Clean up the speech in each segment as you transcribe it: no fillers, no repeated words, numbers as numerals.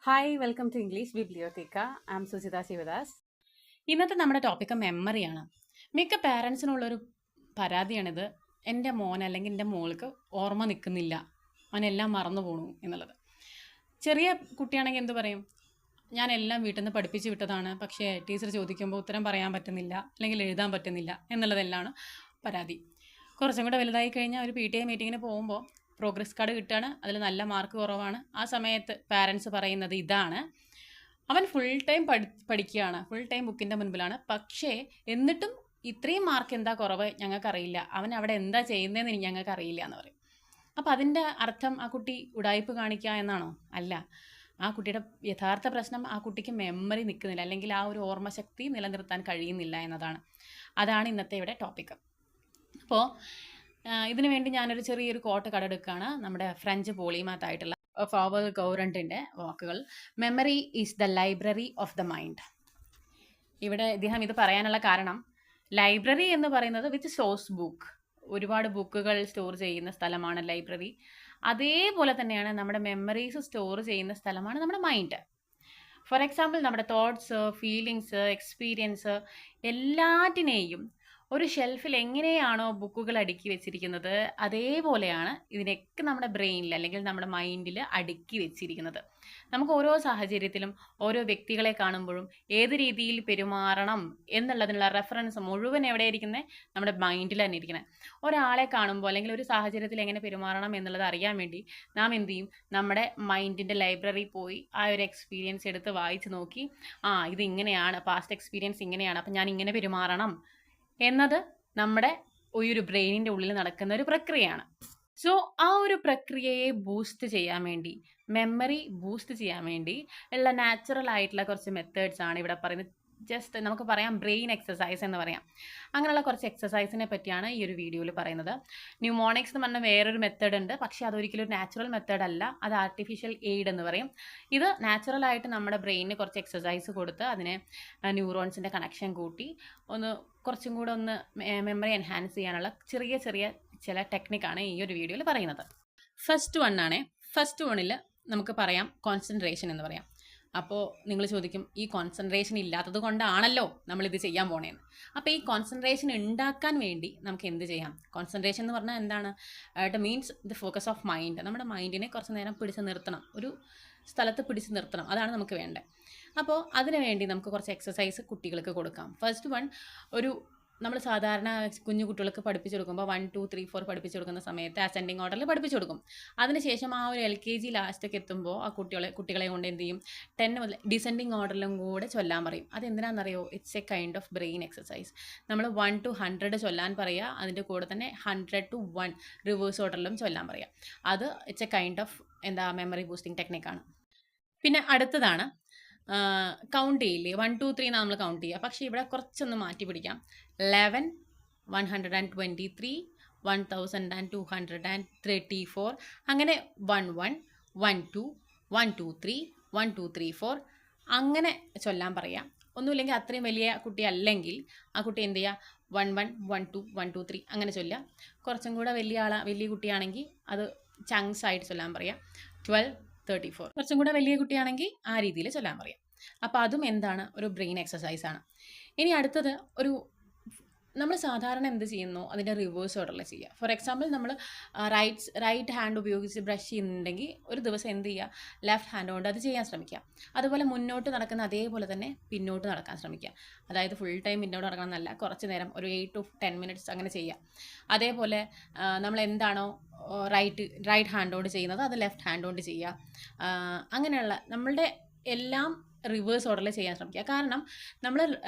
Hi welcome to English Bibliotheca. I am Sujitha Sivadas. ഇന്നത്തെ നമ്മുടെ topic മെമ്മറിയാണ്. മിക്ക പാരൻസിനുള്ളൊരു പരാതിയാണിത്. എൻ്റെ മോൻ അല്ലെങ്കിൽ എൻ്റെ മോൾക്ക് ഓർമ്മ നിൽക്കുന്നില്ല, അവനെല്ലാം മറന്നു പോണു എന്നുള്ളത്. ചെറിയ കുട്ടിയാണെങ്കിൽ എന്ത് പറയും, ഞാൻ എല്ലാം വീട്ടിൽ നിന്ന് പഠിപ്പിച്ച് വിട്ടതാണ്, പക്ഷേ ടീച്ചർ ചോദിക്കുമ്പോൾ ഉത്തരം പറയാൻ പറ്റുന്നില്ല അല്ലെങ്കിൽ എഴുതാൻ പറ്റുന്നില്ല എന്നുള്ളതെല്ലാം പരാതി. കുറച്ചും കൂടെ വലുതായി കഴിഞ്ഞാൽ ഒരു PTA മീറ്റിങ്ങിന് പോകുമ്പോൾ പ്രോഗ്രസ് കാർഡ് കിട്ടുകയാണ്, അതിൽ നല്ല മാർക്ക് കുറവാണ്. ആ സമയത്ത് പാരൻസ് പറയുന്നത് ഇതാണ്: അവൻ ഫുൾ ടൈം പഠിക്കുകയാണ്, ഫുൾ ടൈം ബുക്കിൻ്റെ മുൻപിലാണ്, പക്ഷേ എന്നിട്ടും ഇത്രയും മാർക്ക് എന്താ കുറവ് ഞങ്ങൾക്കറിയില്ല, അവൻ അവിടെ എന്താ ചെയ്യുന്നതെന്ന് ഞങ്ങൾക്കറിയില്ല എന്ന് പറയും. അപ്പോൾ അതിൻ്റെ അർത്ഥം ആ കുട്ടി ഉടായ്പ് കാണിക്കുക എന്നാണോ? അല്ല. ആ കുട്ടിയുടെ യഥാർത്ഥ പ്രശ്നം ആ കുട്ടിക്ക് മെമ്മറി നിൽക്കുന്നില്ല, അല്ലെങ്കിൽ ആ ഒരു ഓർമ്മശക്തി നിലനിർത്താൻ കഴിയുന്നില്ല എന്നതാണ്. അതാണ് ഇന്നത്തെ ഇവിടെ ടോപ്പിക്ക്. അപ്പോൾ ഇതിനു വേണ്ടി ഞാനൊരു ചെറിയൊരു കോട്ട് കടെടുക്കുകയാണ്. നമ്മുടെ ഫ്രഞ്ച് പോളിമാത്തായിട്ടുള്ള ഫാവൽ ഗൗറണ്ടിൻ്റെ വാക്കുകൾ. Memory is the library of the mind. ഇവിടെ ഇദ്ദേഹം ഇത് പറയാനുള്ള കാരണം, ലൈബ്രറി എന്ന് പറയുന്നത് വിത്ത് സ്റ്റോർസ് ബുക്ക്, ഒരുപാട് ബുക്കുകൾ സ്റ്റോർ ചെയ്യുന്ന സ്ഥലമാണ് ലൈബ്രറി. അതേപോലെ തന്നെയാണ് നമ്മുടെ മെമ്മറീസ് സ്റ്റോർ ചെയ്യുന്ന സ്ഥലമാണ് നമ്മുടെ മൈൻഡ്. ഫോർ എക്സാമ്പിൾ, നമ്മുടെ തോട്ട്സ്, ഫീലിങ്സ്, എക്സ്പീരിയൻസ് എല്ലാറ്റിനെയും ഒരു ഷെൽഫിൽ എങ്ങനെയാണോ ബുക്കുകൾ അടുക്കി വെച്ചിരിക്കുന്നത്, അതേപോലെയാണ് ഇതിനൊക്കെ നമ്മുടെ ബ്രെയിനിൽ അല്ലെങ്കിൽ നമ്മുടെ മൈൻഡിൽ അടുക്കി വെച്ചിരിക്കുന്നത്. നമുക്ക് ഓരോ സാഹചര്യത്തിലും ഓരോ വ്യക്തികളെ കാണുമ്പോഴും ഏത് രീതിയിൽ പെരുമാറണം എന്നുള്ളതിനുള്ള റെഫറൻസ് മുഴുവൻ എവിടെ ഇരിക്കുന്നത്? നമ്മുടെ മൈൻഡിൽ തന്നെ ഇരിക്കുന്നത്. ഒരാളെ കാണുമ്പോൾ അല്ലെങ്കിൽ ഒരു സാഹചര്യത്തിൽ എങ്ങനെ പെരുമാറണം എന്നുള്ളത് അറിയാൻ വേണ്ടി നാം എന്ത് ചെയ്യും? നമ്മുടെ മൈൻഡിൻ്റെ ലൈബ്രറി പോയി ആ ഒരു എക്സ്പീരിയൻസ് എടുത്ത് വായിച്ച് നോക്കി, ഇത് ഇങ്ങനെയാണ്, പാസ്റ്റ് എക്സ്പീരിയൻസ് ഇങ്ങനെയാണ്, അപ്പം ഞാൻ ഇങ്ങനെ പെരുമാറണം എന്നത് നമ്മുടെ ഒരു ബ്രെയിനിൻ്റെ ഉള്ളിൽ നടക്കുന്ന ഒരു പ്രക്രിയയാണ്. സോ ആ ഒരു പ്രക്രിയയെ ബൂസ്റ്റ് ചെയ്യാൻ വേണ്ടി, മെമ്മറി ബൂസ്റ്റ് ചെയ്യാൻ വേണ്ടി ഉള്ള നാച്ചുറൽ ആയിട്ടുള്ള കുറച്ച് മെത്തേഡ്സ് ആണ് ഇവിടെ പറയുന്നത്. ജസ്റ്റ് നമുക്ക് പറയാം ബ്രെയിൻ എക്സസൈസ് എന്ന് പറയാം. അങ്ങനെയുള്ള കുറച്ച് എക്സസൈസിനെ പറ്റിയാണ് ഈ ഒരു വീഡിയോയിൽ പറയുന്നത്. ന്യൂമോണിക്സ് എന്ന് പറഞ്ഞ വേറൊരു മെത്തേഡ് ഉണ്ട്, പക്ഷേ അതൊരിക്കലും ഒരു നാച്ചുറൽ മെത്തേഡ് അല്ല, അത് ആർട്ടിഫിഷ്യൽ എയ്ഡ് എന്ന് പറയും. ഇത് നാച്ചുറലായിട്ട് നമ്മുടെ ബ്രെയിനിന് കുറച്ച് എക്സസൈസ് കൊടുത്ത് അതിനെ ന്യൂറോൺസിൻ്റെ കണക്ഷൻ കൂട്ടി ഒന്ന് കുറച്ചും കൂടെ ഒന്ന് മെമ്മറി എൻഹാൻസ് ചെയ്യാനുള്ള ചെറിയ ചെറിയ ചില ടെക്നിക്കാണ് ഈ ഒരു വീഡിയോയിൽ പറയുന്നത്. ഫസ്റ്റ് വണ്ണിൽ നമുക്ക് പറയാം കോൺസെൻട്രേഷൻ എന്ന് പറയാം. അപ്പോൾ നിങ്ങൾ ചോദിക്കും, ഈ കോൺസെൻട്രേഷൻ ഇല്ലാത്തത് കൊണ്ടാണല്ലോ നമ്മളിത് ചെയ്യാൻ പോണേന്ന്. അപ്പോൾ ഈ കോൺസെൻട്രേഷൻ ഉണ്ടാക്കാൻ വേണ്ടി നമുക്ക് എന്ത് ചെയ്യാം? കോൺസെൻട്രേഷൻ എന്ന് പറഞ്ഞാൽ എന്താണ്? It means the focus of mind. നമ്മുടെ മൈൻഡിനെ കുറച്ച് നേരം പിടിച്ച് നിർത്തണം, ഒരു സ്ഥലത്ത് പിടിച്ച് നിർത്തണം, അതാണ് നമുക്ക് വേണ്ടത്. അപ്പോൾ അതിനു വേണ്ടി നമുക്ക് കുറച്ച് എക്സസൈസ് കുട്ടികൾക്ക് കൊടുക്കാം. ഫസ്റ്റ് വൺ, നമ്മൾ സാധാരണ കുഞ്ഞു കുട്ടികൾക്ക് പഠിപ്പിച്ചു കൊടുക്കുമ്പോൾ 1 2 3 4 പഠിപ്പിച്ചു കൊടുക്കുന്ന സമയത്ത് അസെൻഡിങ് ഓർഡറിൽ പഠിപ്പിച്ചു കൊടുക്കും. അതിനുശേഷം ആ ഒരു LKG ലാസ്റ്റൊക്കെ എത്തുമ്പോൾ ആ കുട്ടികളെ കൊണ്ട് എന്ത് ചെയ്യും? 10 മുതൽ ഡിസെൻഡിങ് ഓർഡറിലും കൂടെ ചൊല്ലാൻ പറയും. അതെന്തിനാണെന്നറിയോ? It's a kind of brain exercise. നമ്മൾ 1 to 100 ചൊല്ലാൻ പറയുക, അതിൻ്റെ കൂടെ തന്നെ 100 to 1 റിവേഴ്സ് ഓർഡറിലും ചൊല്ലാൻ പറയുക. അത് it's a kind of memory boosting ടെക്നിക്കാണ്. പിന്നെ അടുത്തതാണ് കൗണ്ട് ചെയ്യില്ലേ, 1 2 3 നമ്മൾ കൗണ്ട് ചെയ്യുക. പക്ഷേ ഇവിടെ കുറച്ചൊന്ന് മാറ്റി പിടിക്കാം. 11 123 1234, അങ്ങനെ 1 1 1 2 1 2 3 1 2 3 4 അങ്ങനെ ചൊല്ലാൻ പറയാം. ഒന്നുമില്ലെങ്കിൽ അത്രയും വലിയ കുട്ടി അല്ലെങ്കിൽ ആ കുട്ടി എന്ത് ചെയ്യുക? 1 1 1 2 1 2 3 അങ്ങനെ ചൊല്ലുക. കുറച്ചും കൂടെ വലിയ കുട്ടിയാണെങ്കിൽ അത് ചങ്ക്സ് ആയിട്ട് ചൊല്ലാൻ പറയാം. 12 34. കുറച്ചും കൂടെ വലിയ കുട്ടിയാണെങ്കിൽ ആ രീതിയിൽ ചൊല്ലാൻ പറയാം. അപ്പോൾ അതും എന്താണ്? ഒരു ബ്രെയിൻ എക്സസൈസാണ്. ഇനി അടുത്തത്, നമ്മൾ സാധാരണ എന്ത് ചെയ്യുന്നു? അതിൻ്റെ റിവേഴ്സ് ഓർഡറിൽ ചെയ്യുക. ഫോർ എക്സാമ്പിൾ, നമ്മൾ റൈറ്റ് ഹാൻഡ് ഉപയോഗിച്ച് ബ്രഷ് ചെയ്യുന്നുണ്ടെങ്കിൽ ഒരു ദിവസം എന്ത് ചെയ്യുക? ലെഫ്റ്റ് ഹാൻഡ് കൊണ്ട് അത് ചെയ്യാൻ ശ്രമിക്കുക. അതുപോലെ മുന്നോട്ട് നടക്കുന്ന അതേപോലെ തന്നെ പിന്നോട്ട് നടക്കാൻ ശ്രമിക്കുക. അതായത് ഫുൾ ടൈം പിന്നോട്ട് നടക്കണം എന്നല്ല, കുറച്ച് നേരം ഒരു 8 to 10 minutes അങ്ങനെ ചെയ്യുക. അതേപോലെ നമ്മൾ എന്താണോ റൈറ്റ് ഹാൻഡ് കൊണ്ട് ചെയ്യുന്നത് അത് ലെഫ്റ്റ് ഹാൻഡ് കൊണ്ട് ചെയ്യുക. അങ്ങനെയുള്ള നമ്മളുടെ എല്ലാം റിവേഴ്സ് ഓർഡറിൽ ചെയ്യാൻ ശ്രമിക്കുക. കാരണം നമ്മൾ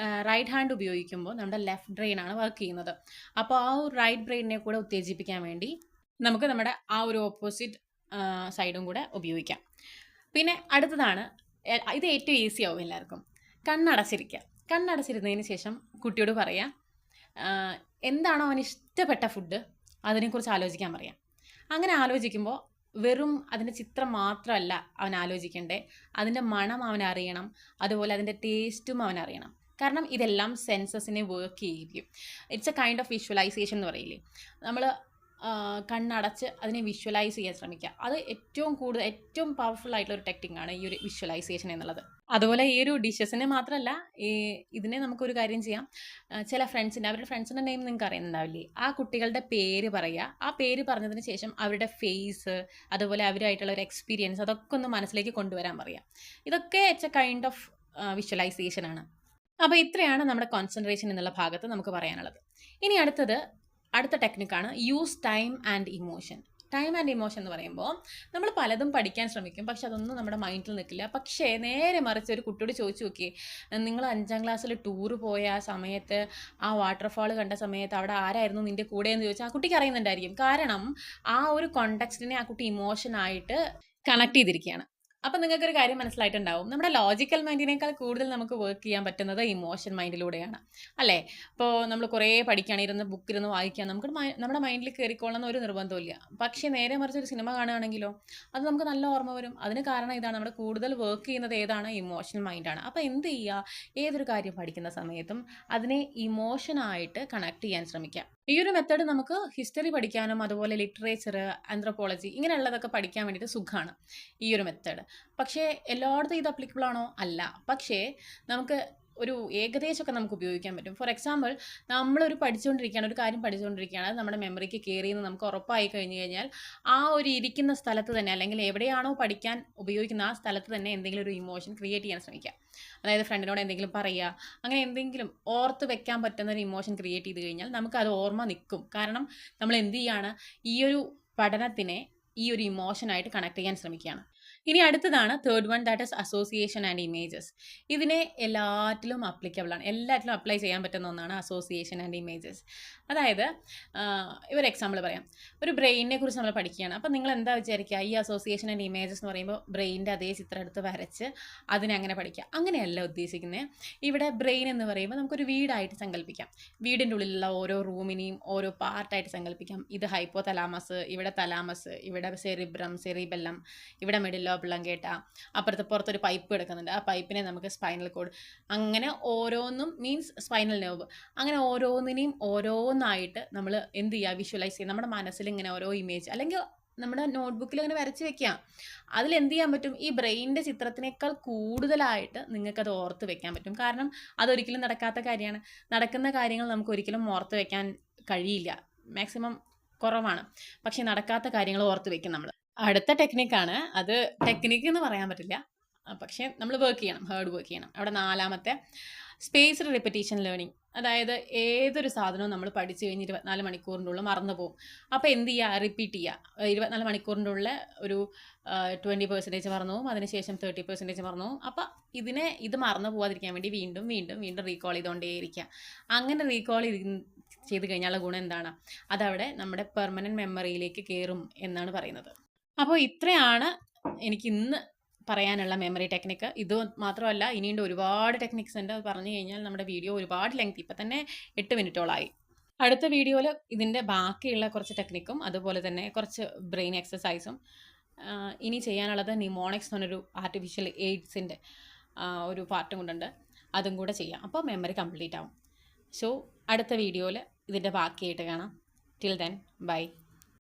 റൈറ്റ് ഹാൻഡ് ഉപയോഗിക്കുമ്പോൾ നമ്മുടെ ലെഫ്റ്റ് ബ്രെയിനാണ് വർക്ക് ചെയ്യുന്നത്. അപ്പോൾ ആ ഒരു റൈറ്റ് ബ്രെയിനിനെ കൂടെ ഉത്തേജിപ്പിക്കാൻ വേണ്ടി നമുക്ക് നമ്മുടെ ആ ഒരു ഓപ്പോസിറ്റ് സൈഡും കൂടെ ഉപയോഗിക്കാം. പിന്നെ അടുത്തതാണ്, ഇത് ഏറ്റവും ഈസി ആവും എല്ലാവർക്കും. കണ്ണടച്ചിരിക്കുക. കണ്ണടച്ചിരുന്നതിന് ശേഷം കുട്ടിയോട് പറയാം, എന്താണോ അവന് ഇഷ്ടപ്പെട്ട ഫുഡ് അതിനെക്കുറിച്ച് ആലോചിക്കാൻ പറയാം. അങ്ങനെ ആലോചിക്കുമ്പോൾ വെറും അതിൻ്റെ ചിത്രം മാത്രമല്ല അവൻ ആലോചിക്കേണ്ടേ, അതിൻ്റെ മണം അവൻ അറിയണം, അതുപോലെ അതിൻ്റെ ടേസ്റ്റും അവൻ അറിയണം. കാരണം ഇതെല്ലാം സെൻസസിനെ വർക്ക് ചെയ്യിക്കും. It's a kind of visualisation എന്ന് പറയില്ലേ. നമ്മൾ കണ്ണടച്ച് അതിനെ വിഷ്വലൈസ് ചെയ്യാൻ ശ്രമിക്കുക. അത് ഏറ്റവും പവർഫുൾ ആയിട്ടുള്ള ഒരു ടെക്നിക്കാണ് ഈ ഒരു വിഷ്വലൈസേഷൻ എന്നുള്ളത്. അതുപോലെ ഈ ഒരു ഡിഷസിനെ മാത്രമല്ല, ഇതിനെ നമുക്കൊരു കാര്യം ചെയ്യാം. ചില അവരുടെ ഫ്രണ്ട്സിൻ്റെ നെയിം നിങ്ങൾക്ക് അറിയുന്നുണ്ടാവില്ലേ, ആ കുട്ടികളുടെ പേര് പറയുക. ആ പേര് പറഞ്ഞതിന് ശേഷം അവരുടെ ഫേസ്, അതുപോലെ അവരുമായിട്ടുള്ള ഒരു എക്സ്പീരിയൻസ്, അതൊക്കെ ഒന്ന് മനസ്സിലേക്ക് കൊണ്ടുവരാൻ പറയുക. ഇതൊക്കെ it's a kind of visualisation ആണ്. അപ്പോൾ ഇത്രയാണ് നമ്മുടെ കോൺസെൻട്രേഷൻ എന്നുള്ള ഭാഗത്ത് നമുക്ക് പറയാനുള്ളത്. ഇനി അടുത്ത ടെക്നിക്കാണ് use time and emotion. Time and emotion എന്ന് പറയുമ്പോൾ നമ്മൾ പലതും പഠിക്കാൻ ശ്രമിക്കും, പക്ഷെ അതൊന്നും നമ്മുടെ മൈൻഡിൽ നിൽക്കില്ല. പക്ഷേ നേരെ മറിച്ച് ഒരു കുട്ടിയോട് ചോദിച്ചു നോക്കിയേ, നിങ്ങൾ 5ാം ക്ലാസ്സിൽ ടൂറ് പോയ ആ സമയത്ത്, ആ വാട്ടർഫാൾ കണ്ട സമയത്ത് അവിടെ ആരായിരുന്നു നിൻ്റെ കൂടെ എന്ന് ചോദിച്ചാൽ ആ കുട്ടിക്ക് അറിയുന്നുണ്ടായിരിക്കും. കാരണം ആ ഒരു കോണ്ടെക്സ്റ്റിനെ ആ കുട്ടി ഇമോഷനായിട്ട് കണക്ട് ചെയ്തിരിക്കുകയാണ്. അപ്പം നിങ്ങൾക്കൊരു കാര്യം മനസ്സിലായിട്ടുണ്ടാവും, നമ്മുടെ ലോജിക്കൽ മൈൻഡിനേക്കാൾ കൂടുതൽ നമുക്ക് വർക്ക് ചെയ്യാൻ പറ്റുന്നത് ഇമോഷൻ മൈൻഡിലൂടെയാണ്, അല്ലേ? ഇപ്പോൾ നമ്മൾ കുറേ പഠിക്കുകയാണ്, ബുക്കിരുന്ന് വായിക്കുക, നമ്മുടെ മൈൻഡിൽ കയറിക്കൊള്ളുന്ന ഒരു നിർബന്ധമില്ല. പക്ഷേ നേരെ മറിച്ച് ഒരു സിനിമ കാണുകയാണെങ്കിലോ അത് നമുക്ക് നല്ല ഓർമ്മ വരും. അതിന് കാരണം ഇതാണ്, നമ്മുടെ കൂടുതൽ വർക്ക് ചെയ്യുന്നത് ഏതാണ്? ഇമോഷണൽ മൈൻഡാണ്. അപ്പോൾ എന്ത് ചെയ്യുക, ഏതൊരു കാര്യം പഠിക്കുന്ന സമയത്തും അതിനെ ഇമോഷനായിട്ട് കണക്ട് ചെയ്യാൻ ശ്രമിക്കുക. ഈ ഒരു മെത്തേഡ് നമുക്ക് ഹിസ്റ്ററി പഠിക്കാനും അതുപോലെ ലിറ്ററേച്ചർ, ആന്ത്രോപോളജി ഇങ്ങനെയുള്ളതൊക്കെ പഠിക്കാൻ വേണ്ടിയിട്ട് സുഖമാണ് ഈ ഒരു മെത്തേഡ്. പക്ഷേ എല്ലായിടത്തും ഇത് അപ്ലിക്കബിൾ ആണോ? അല്ല. പക്ഷേ നമുക്ക് ഒരു ഏകദേശമൊക്കെ നമുക്ക് ഉപയോഗിക്കാൻ പറ്റും. ഫോർ എക്സാമ്പിൾ, നമ്മളൊരു കാര്യം പഠിച്ചുകൊണ്ടിരിക്കുകയാണ്, അത് നമ്മുടെ മെമ്മറിക്ക് കയറിയെന്ന് നമുക്ക് ഉറപ്പായി കഴിഞ്ഞ് കഴിഞ്ഞാൽ ആ ഒരു ഇരിക്കുന്ന സ്ഥലത്ത് തന്നെ, അല്ലെങ്കിൽ എവിടെയാണോ പഠിക്കാൻ ഉപയോഗിക്കുന്ന ആ സ്ഥലത്ത് തന്നെ എന്തെങ്കിലും ഒരു ഇമോഷൻ ക്രിയേറ്റ് ചെയ്യാൻ ശ്രമിക്കുക. അതായത് ഫ്രണ്ടിനോട് എന്തെങ്കിലും പറയുക, അങ്ങനെ എന്തെങ്കിലും ഓർത്ത് വെക്കാൻ പറ്റുന്ന ഒരു ഇമോഷൻ ക്രിയേറ്റ് ചെയ്ത് കഴിഞ്ഞാൽ നമുക്കത് ഓർമ്മ നിൽക്കും. കാരണം നമ്മൾ എന്ത് ചെയ്യാണ്, ഈ ഒരു പഠനത്തിനെ ഈ ഒരു ഇമോഷനായിട്ട് കണക്ട് ചെയ്യാൻ ശ്രമിക്കുകയാണ്. ഇനി അടുത്തതാണ് third one, that is association and images. ഇതിനെ എല്ലാറ്റിലും അപ്ലിക്കബിൾ ആണ്, എല്ലാറ്റിലും അപ്ലൈ ചെയ്യാൻ പറ്റുന്ന ഒന്നാണ് അസോസിയേഷൻ ആൻഡ് ഇമേജസ്. അതായത് ഒരു എക്സാമ്പിൾ പറയാം. ഒരു ബ്രെയിനിനെ കുറിച്ച് നമ്മൾ പഠിക്കുകയാണ്. അപ്പോൾ നിങ്ങൾ എന്താ വിചാരിക്കുക, ഈ അസോസിയേഷൻ ആൻഡ് ഇമേജസ് എന്ന് പറയുമ്പോൾ ബ്രെയിനിൻ്റെ അതേ ചിത്രം എടുത്ത് വരച്ച് അതിനെ അങ്ങനെ പഠിക്കുക, അങ്ങനെയല്ല ഉദ്ദേശിക്കുന്നത്. ഇവിടെ ബ്രെയിൻ എന്ന് പറയുമ്പോൾ നമുക്കൊരു വീടായിട്ട് സങ്കല്പിക്കാം. വീടിൻ്റെ ഉള്ളിലുള്ള ഓരോ റൂമിനെയും ഓരോ പാർട്ടായിട്ട് സങ്കല്പിക്കാം. ഇത് ഹൈപ്പോ തലാമസ്, ഇവിടെ തലാമസ്, ഇവിടെ സെറിബ്രം, സെറിബെല്ലം, ഇവിടെ മിഡിൽ ലോബ്, പുറത്തൊരു പൈപ്പ് കിടക്കുന്നുണ്ട്, ആ പൈപ്പിനെ നമുക്ക് സ്പൈനൽ കോഡ്, അങ്ങനെ ഓരോന്നും മീൻസ് സ്പൈനൽ നെർവ്, അങ്ങനെ ഓരോന്നിനെയും ഓരോന്നായിട്ട് നമ്മൾ എന്ത് ചെയ്യുക, വിഷ്വലൈസ് ചെയ്യുക. നമ്മുടെ മനസ്സിൽ ഇങ്ങനെ ഓരോ ഇമേജ്, അല്ലെങ്കിൽ നമ്മുടെ നോട്ട്ബുക്കിൽ അങ്ങനെ വരച്ച് വെക്കാം. അതിൽ എന്ത് ചെയ്യാൻ പറ്റും, ഈ ബ്രെയിനിൻ്റെ ചിത്രത്തിനേക്കാൾ കൂടുതലായിട്ട് നിങ്ങൾക്കത് ഓർത്ത് വെക്കാൻ പറ്റും. കാരണം അതൊരിക്കലും നടക്കാത്ത കാര്യമാണ്. നടക്കുന്ന കാര്യങ്ങൾ നമുക്ക് ഒരിക്കലും ഓർത്ത് വെക്കാൻ കഴിയില്ല, മാക്സിമം കുറവാണ്. പക്ഷേ നടക്കാത്ത കാര്യങ്ങൾ ഓർത്ത് വെക്കും നമ്മൾ. അടുത്ത ടെക്നിക്കാണ്, അത് ടെക്നിക്ക് എന്ന് പറയാൻ പറ്റില്ല, പക്ഷേ നമ്മൾ ഹാർഡ് വർക്ക് ചെയ്യണം. അവിടെ 4ാമത്തെ സ്പേസ്ഡ് റിപ്പറ്റീഷൻ ലേണിംഗ്. അതായത് ഏതൊരു സാധനവും നമ്മൾ പഠിച്ചു കഴിഞ്ഞ് 24 മണിക്കൂറിൻ്റെ ഉള്ളിൽ മറന്നു പോകും. അപ്പോൾ എന്ത് ചെയ്യുക, റിപ്പീറ്റ് ചെയ്യുക. 24 മണിക്കൂറിൻ്റെ ഉള്ളിൽ ഒരു 20% മറന്നു പോകും, അതിനുശേഷം 30% മറന്നു പോകും. അപ്പോൾ ഇത് മറന്നു പോകാതിരിക്കാൻ വേണ്ടി വീണ്ടും വീണ്ടും വീണ്ടും റീകോൾ ചെയ്തുകൊണ്ടേയിരിക്കുക. അങ്ങനെ റീകോൾ ചെയ്ത് കഴിഞ്ഞാലുള്ള ഗുണം എന്താണ്, അതവിടെ നമ്മുടെ പെർമനൻറ്റ് മെമ്മറിയിലേക്ക് കയറും എന്നാണ് പറയുന്നത്. അപ്പോൾ ഇത്രയാണ് എനിക്ക് ഇന്ന് പറയാനുള്ള മെമ്മറി ടെക്നിക്ക്. ഇത് മാത്രമല്ല, ഇനിയുണ്ട് ഒരുപാട് ടെക്നിക്സ് ഉണ്ട്. അത് പറഞ്ഞു കഴിഞ്ഞാൽ നമ്മുടെ വീഡിയോ ഒരുപാട് ലെങ്ത്, ഇപ്പം തന്നെ 8 മിനിറ്റോളായി. അടുത്ത വീഡിയോയിൽ ഇതിൻ്റെ ബാക്കിയുള്ള കുറച്ച് ടെക്നിക്കും അതുപോലെ തന്നെ കുറച്ച് ബ്രെയിൻ എക്സസൈസും, ഇനി ചെയ്യാനുള്ളത് നിമോണിക്സ് എന്ന് പറഞ്ഞൊരു ആർട്ടിഫിഷ്യൽ എയ്ഡ്സിൻ്റെ ഒരു പാർട്ടും കൊണ്ടുണ്ട്, അതും കൂടെ ചെയ്യാം. അപ്പോൾ മെമ്മറി കംപ്ലീറ്റ് ആവും. സോ അടുത്ത വീഡിയോയിൽ ഇതിൻ്റെ ബാക്കിയായിട്ട് കാണാം. Till then, by.